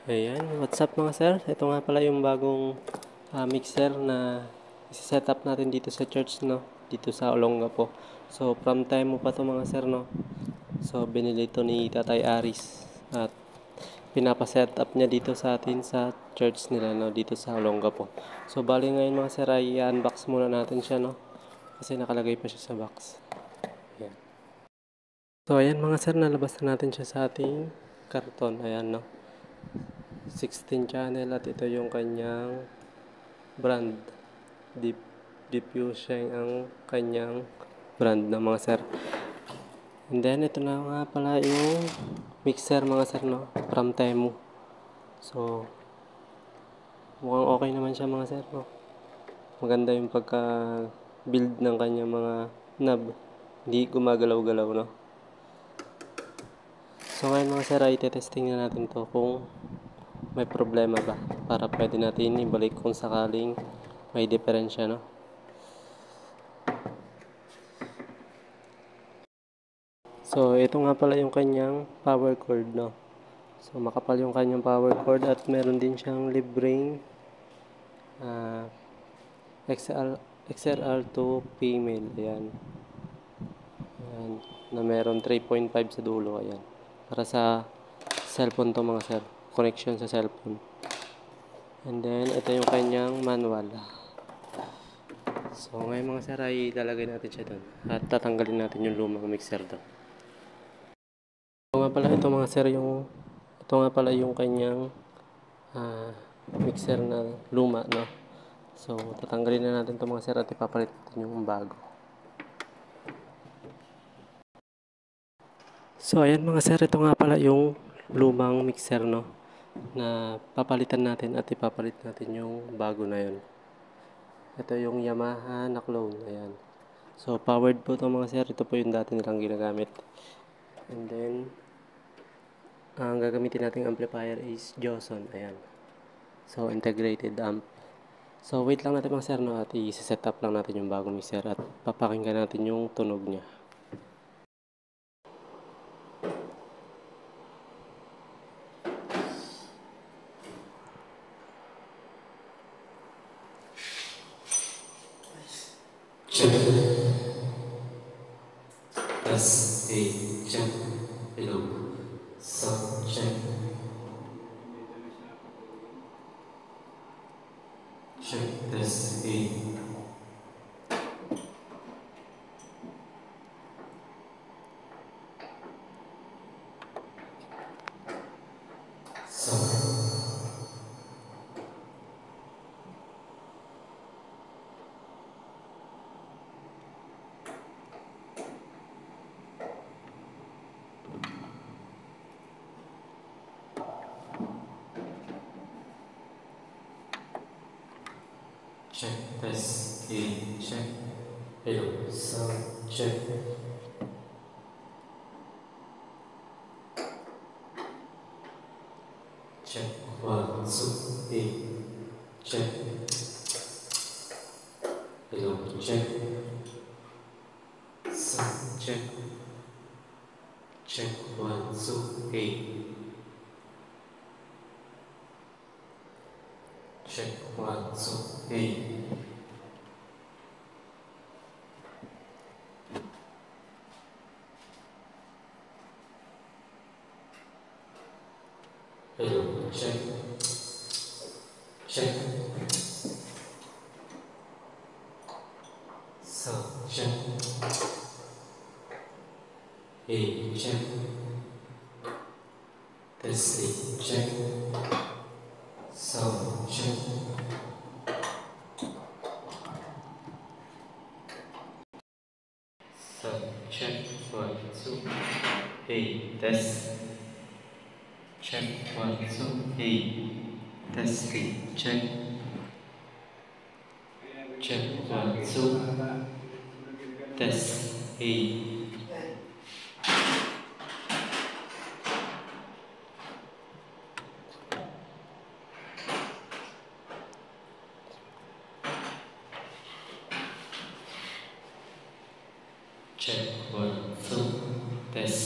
Ayan, what's up mga sir? Ito nga pala yung bagong mixer na set up natin dito sa church, no? Dito sa Olongapo. So, from time mo pa to mga sir, no? So, binili ito ni Tatay Aris. At pinapaset up niya dito sa atin sa church nila, no? Dito sa Olongapo. So, bali ngayon mga sir ay unbox muna natin siya, no? Kasi nakalagay pa siya sa box. Ayan. So, ayan mga sir, nalabas na natin siya sa ating karton. Ayan, no? 16 channel at ito yung kanyang brand. Diffusion ang kanyang brand na mga sir. And then ito na nga pala yung mixer mga sir, no? From Temu. So mukhang okay naman siya mga sir, no? Maganda yung pagka build ng kanyang mga knob. Hindi gumagalaw-galaw, no? So ngayon mga sir ay testing na natin to kung may problema ba para pwede natin ibalik kung sakaling may diferensya, no? So ito nga pala yung kanyang power cord, no? So makapal yung kanyang power cord at meron din siyang libreng XLR2 female. Ayan. Ayan. Na meron 3.5 sa dulo. Ayan. Para sa cellphone to mga sir. Connection sa cellphone. And then ito yung kanyang manual. So ngayon mga sir ay ilalagay natin siya doon. At tatanggalin natin yung lumang mixer doon. Ito nga pala yung kanyang mixer na luma, no? So tatanggalin na natin ito mga sir at ipapalit natin yung bago. So ayan mga sir, ito nga pala yung lumang mixer, no? Na papalitan natin at ipapalit natin yung bago na yun. Ito yung Yamaha na clone. Ayan. So powered po ito mga sir. Ito po yung dati nilang ginagamit. And then ang gagamitin nating amplifier is Joson. Ayan. So integrated amp. So wait lang natin mga sir, no? At i-set up lang natin yung bagong mixer at papakinggan natin yung tunog niya. Check. Test. A. Check. Hello. Sound check. Check. Test. A. Check. Test. A. Check. Hello. Sound check. Check. 1, 2, 8. Check. Hello. Check. Sound check. Check. 1, 2, 8. Check. 1, 2, 8. Hello, check. Check. Sound check. Hey, check. Testing, check. Sound check. Sound check. 1, 2. Hey, test. Check. 1, 2. Hey, testing. Check. Check. 1, 2. Test. Hey. Check. 1, 2. Test.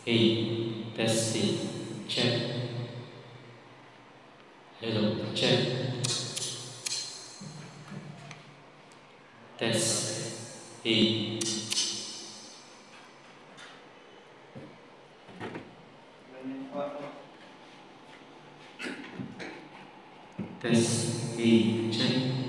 Hey. Testing. Check. Hello, check. Test. Hey. Test. Hey, check.